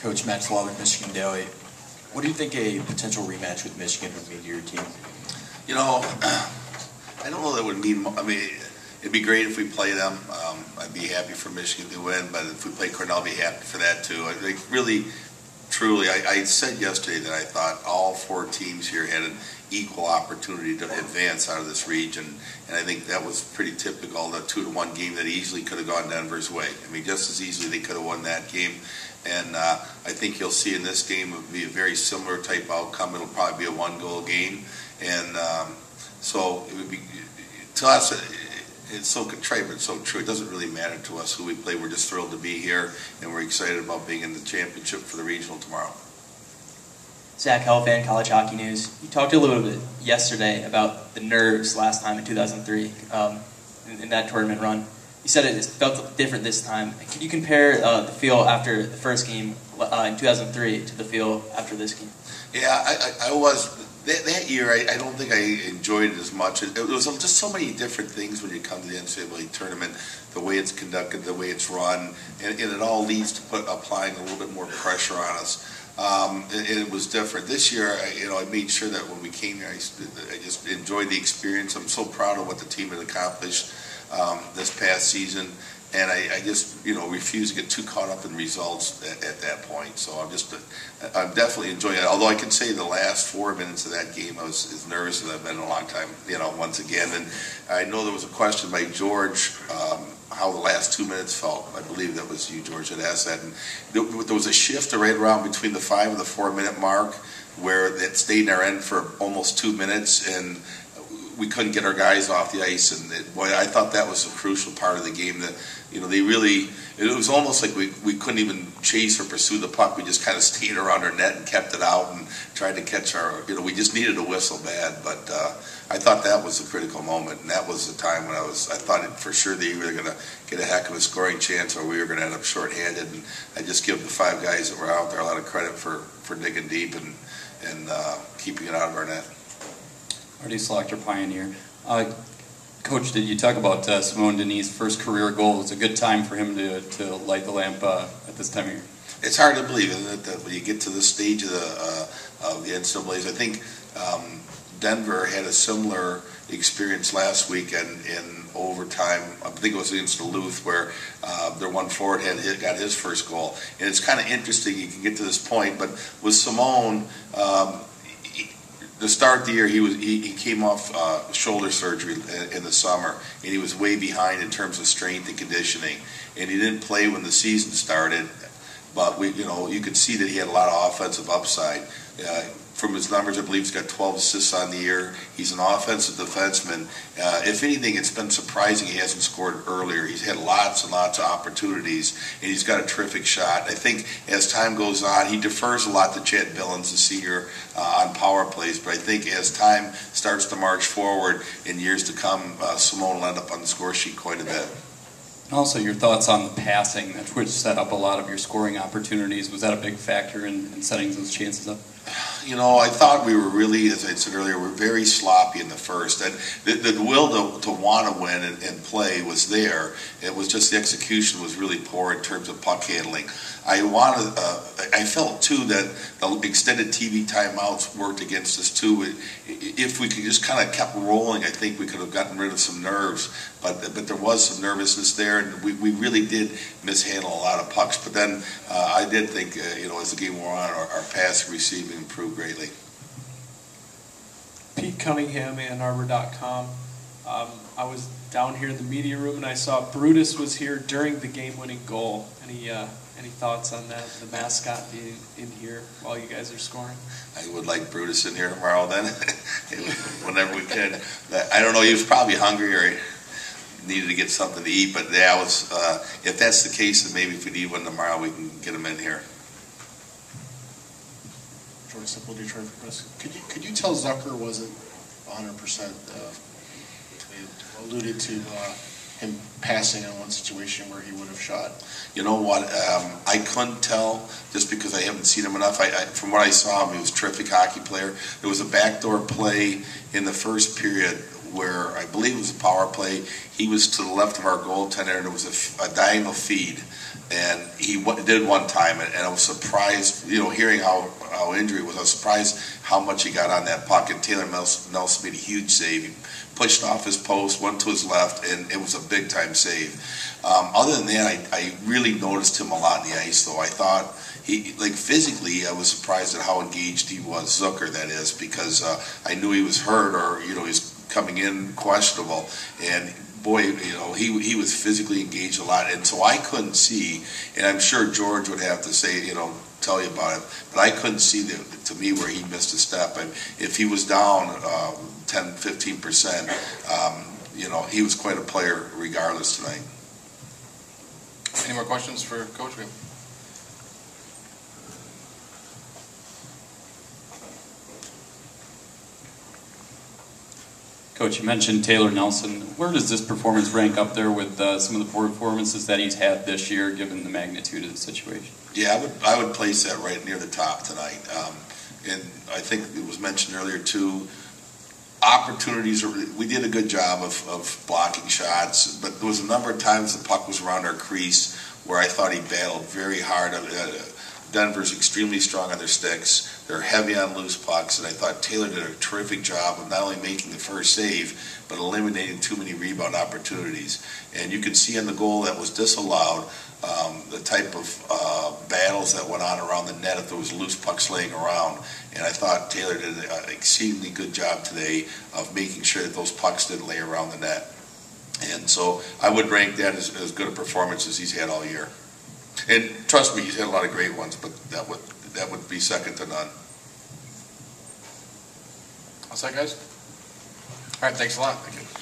Coach Matt Slaw with Michigan Daily. What do you think a potential rematch with Michigan would mean to your team? You know, I don't know that would mean. I mean, it'd be great if we play them. I'd be happy for Michigan to win, but if we play Cornell, I'd be happy for that too. I think really, truly, I said yesterday that I thought all four teams here had an equal opportunity to advance out of this region, and I think that was pretty typical. The 2-1 game that easily could have gone Denver's way. I mean, just as easily they could have won that game. And I think you'll see in this game it will be a very similar type outcome. It'll probably be a one-goal game, and so it would be to us. It's so contrite, but it's so true. It doesn't really matter to us who we play. We're just thrilled to be here, and we're excited about being in the championship for the regional tomorrow. Zach Helfand, College Hockey News. You talked a little bit yesterday about the nerves last time in 2003 in that tournament run. You said it felt different this time. Can you compare the feel after the first game in 2003 to the feel after this game? Yeah, I was. That year, I don't think I enjoyed it as much. It was just so many different things when you come to the NCAA tournament, the way it's conducted, the way it's run, and it all leads to applying a little bit more pressure on us. And it was different. This year, I made sure that when we came here, I just enjoyed the experience. I'm so proud of what the team had accomplished this past season. And I just, refuse to get too caught up in results at that point. So I'm definitely enjoying it. Although I can say the last 4 minutes of that game, I was as nervous as I've been in a long time, once again. And I know there was a question by George how the last 2 minutes felt. I believe that was you, George, that asked that. And there was a shift right around between the 5 and the 4 minute mark where it stayed in our end for almost 2 minutes, and we couldn't get our guys off the ice, and I thought that was a crucial part of the game. That it was almost like we couldn't even chase or pursue the puck. We just kind of stayed around our net and kept it out and tried to catch our. We just needed a whistle bad, but I thought that was a critical moment, and that was the time when I thought for sure they were going to get a heck of a scoring chance, or we were going to end up shorthanded. And I just give the 5 guys that were out there a lot of credit for digging deep and keeping it out of our net. Artie Slaughter, Pioneer. Coach, did you talk about Simone Denis' first career goal? It was a good time for him to light the lamp at this time of year. It's hard to believe, isn't it, that when you get to this stage of the NCAAs, I think Denver had a similar experience last weekend in overtime. I think it was against Duluth, where their one forward got his first goal. And it's kind of interesting you can get to this point, but with Simone, to start the year, he came off shoulder surgery in the summer, and he was way behind in terms of strength and conditioning. And he didn't play when the season started, but you could see that he had a lot of offensive upside. From his numbers, I believe he's got 12 assists on the year. He's an offensive defenseman. If anything, it's been surprising he hasn't scored earlier. He's had lots and lots of opportunities, and he's got a terrific shot. I think as time goes on, he defers a lot to Chad Billings, the senior, on power plays. But I think as time starts to march forward in years to come, Simone will end up on the score sheet quite a bit. Also, your thoughts on the passing, which set up a lot of your scoring opportunities. Was that a big factor in setting those chances up? I thought we were really, as I said earlier, we're very sloppy in the first. And the will to want to win and play was there. It was just the execution was really poor in terms of puck handling. I felt too that the extended TV timeouts worked against us too. If we could just kind of kept rolling, I think we could have gotten rid of some nerves. But there was some nervousness there, and we really did mishandle a lot of pucks. But then I did think, as the game wore on, our passing receiving improved greatly. Pete Cunningham, AnnArbor.com. I was down here in the media room, and I saw Brutus was here during the game-winning goal. Any thoughts on that, the mascot being in here while you guys are scoring? I would like Brutus in here tomorrow then, whenever we can. I don't know, he was probably hungry or needed to get something to eat, but yeah, if that's the case, then maybe if we need one tomorrow, we can get him in here. George Simple, Detroit Press. Could you tell Zucker wasn't 100%? Alluded to him passing on one situation where he would have shot. You know what? I couldn't tell just because I haven't seen him enough. From what I saw him, he was a terrific hockey player. There was a backdoor play in the first period where I believe it was a power play. He was to the left of our goaltender, and it was a diagonal feed. And he did one time, and I was surprised, hearing how injury was. I was surprised how much he got on that puck. And Taylor Nelson made a huge save. He pushed off his post, went to his left, and it was a big time save. Other than that, I really noticed him a lot on the ice, though. I thought physically, I was surprised at how engaged he was, Zucker, that is, because I knew he was hurt, or he was coming in questionable, and boy, he was physically engaged a lot, and so I couldn't see, and I'm sure George would have to say, tell you about it, but I couldn't see to me where he missed a step. And if he was down 10, 15%, he was quite a player regardless tonight. Any more questions for Coach? Coach, you mentioned Taylor Nelson. Where does this performance rank up there with some of the performances that he's had this year, given the magnitude of the situation? Yeah, I would place that right near the top tonight. And I think it was mentioned earlier too. Opportunities, we did a good job of blocking shots, but there was a number of times the puck was around our crease where I thought he battled very hard. Denver's extremely strong on their sticks. They're heavy on loose pucks, and I thought Taylor did a terrific job of not only making the first save, but eliminating too many rebound opportunities. And you can see on the goal that was disallowed the type of battles that went on around the net if there was loose pucks laying around. And I thought Taylor did an exceedingly good job today of making sure that those pucks didn't lay around the net. And so I would rank that as good a performance as he's had all year. And trust me, he's had a lot of great ones, but that would be second to none. All set, guys? All right, thanks a lot. Thank you.